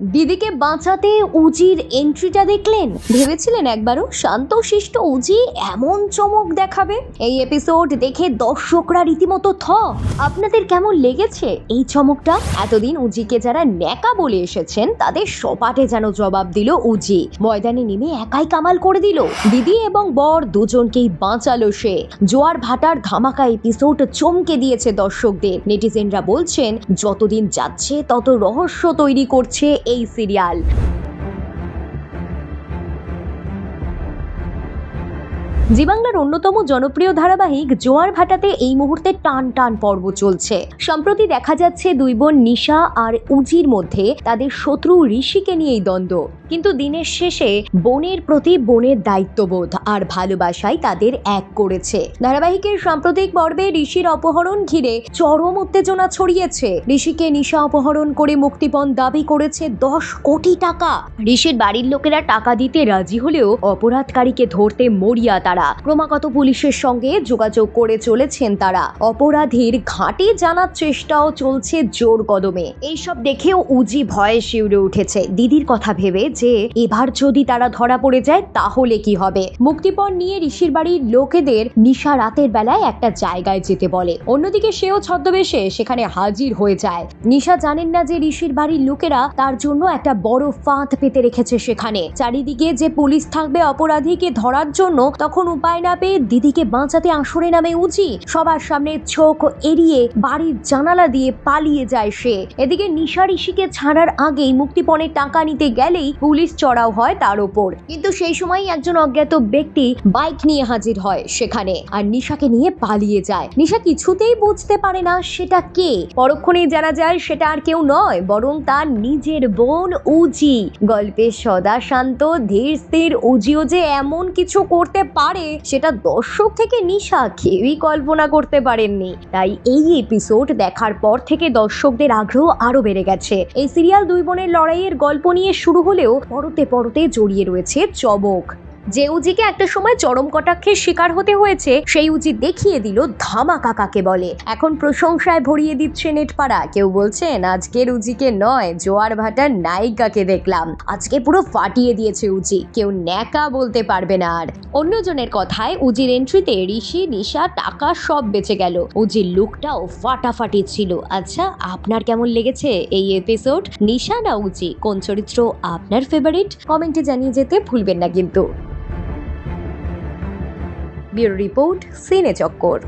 দিদিকে বাঁচাতে উজির এন্ট্রিটা দেখলেন? ভেবেছিলেন একবারও শান্তশিষ্ট উজি এমন চমক দেখাবে? এই এপিসোড দেখে দর্শকরা রীতিমতো থ। আপনাদের কেমন লেগেছে এই চমকটা? এতদিন উজিকে যারা ন্যাকা বলে এসেছেন তাদের সপাটে যেন জবাব দিল উজি। ময়দানে নেমে একাই কামাল করে দিল। দিদি এবং বর দুজনকেই বাঁচালো সে। জোয়ার ভাটার ধামাকা এপিসোড চমকে দিয়েছে দর্শকদের। নেটিজেনরা বলছেন যতদিন যাচ্ছে তত রহস্য তৈরি করছে এই সিরিয়াল। জি বাংলার অন্যতম জনপ্রিয় ধারাবাহিক জোয়ার ভাটাতে এই মুহূর্তে টান টান পর্ব চলছে। সম্প্রতি দেখা যাচ্ছে দুই বোন নিশা আর উজির মধ্যে তাদের শত্রু ঋষিকে নিয়েই দ্বন্দ্ব। কিন্তু দিনের শেষে বোনের প্রতি বোনের দায়িত্ববোধ আর ভালোবাসাই তাদের এক করেছে। ধারাবাহিকের সাম্প্রতিক পর্বে ঋষির অপহরণ ঘিরে চরম উত্তেজনা ছড়িয়েছে। ঋষিকে নিশা অপহরণ করে মুক্তিপণ দাবি করেছে 10 কোটি টাকা। ঋষির বাড়ির লোকেরা টাকা দিতে রাজি হলেও অপরাধকারীকে ধরতে মরিয়া তারা। ক্রমাগত পুলিশের সঙ্গে যোগাযোগ করে চলেছেন তারা। অপরাধীর ঘাঁটি জানার চেষ্টাও চলছে জোর কদমে। এইসব দেখেও উজি ভয়ে শিউরে উঠেছে দিদির কথা ভেবে যে এবার যদি তারা ধরা পড়ে যায় তাহলে কি হবে। মুক্তিপণ নিয়ে ঋষির বাড়ির লোকেদের নিশা রাতের বেলায় একটা জায়গায় যেতে বলে। অন্যদিকে সেও ছদ্মবেশে সেখানে হাজির হয়ে যায়। নিশা জানেন না যে ঋষির বাড়ির লোকেরা তার জন্য একটা বড় ফাঁদ পেতে রেখেছে সেখানে। চারিদিকে যে পুলিশ থাকবে অপরাধীকে ধরার জন্য। তখন উপায় না পেয়ে দিদিকে বাঁচাতে আসরে নামে উজি। সবার সামনে চোখ এড়িয়ে বাড়ির জানালা দিয়ে পালিয়ে যায় সে। এদিকে নিশা ঋষিকে ছাড়ার আগেই মুক্তিপণের টাকা নিতে গেলেই পুলিশ চড়াও হয় তার ওপর। কিন্তু সেই সময় একজন অজ্ঞাত ব্যক্তি বাইক নিয়ে হাজির হয় সেখানে আর নিশাকে নিয়ে পালিয়ে যায়। নিশা কিছুতেই বুঝতে পারে না সেটা কে। পরক্ষণেই জানা যায় সেটা আর কেউ নয় বরং তার নিজের বোন উজি। গল্পে সদা শান্ত ধীর স্থির উজিও যে এমন কিছু করতে পারে সেটা দর্শক থেকে নিশা কেউই কল্পনা করতে পারেননি। তাই এই এপিসোড দেখার পর থেকে দর্শকদের আগ্রহ আরো বেড়ে গেছে। এই সিরিয়াল দুই বোনের লড়াইয়ের গল্প নিয়ে শুরু হলেও পরতে পরতে জড়িয়ে রয়েছে চমক। যে উজিকে একটা সময় চরম কটাক্ষের শিকার হতে হয়েছে সেই উজি দেখিয়ে দিল ধামাকা কাকে বলে। এখন প্রশংসায় ভরিয়ে দিচ্ছে নেটপাড়া। কেউ বলছেন আজকের উজিকে নয় জোয়ার ভাটার নায়িকাকে দেখলাম। আজকে পুরো ফাটিয়ে দিয়েছে উজি, কেউ ন্যাকা বলতে পারবে না আর। অন্যজনের কথায় উজির এন্ট্রিতে ঋষি নিশা টাকা সব বেঁচে গেল। উজির লুকটাও ফাটাফাটি ছিল। আচ্ছা আপনার কেমন লেগেছে এই এপিসোড? নিশা না উজি, কোন চরিত্র আপনার ফেভারিট? কমেন্টে জানিয়ে যেতে ভুলবেন না কিন্তু। ব্যুরো রিপোর্ট সিনে চক্কর।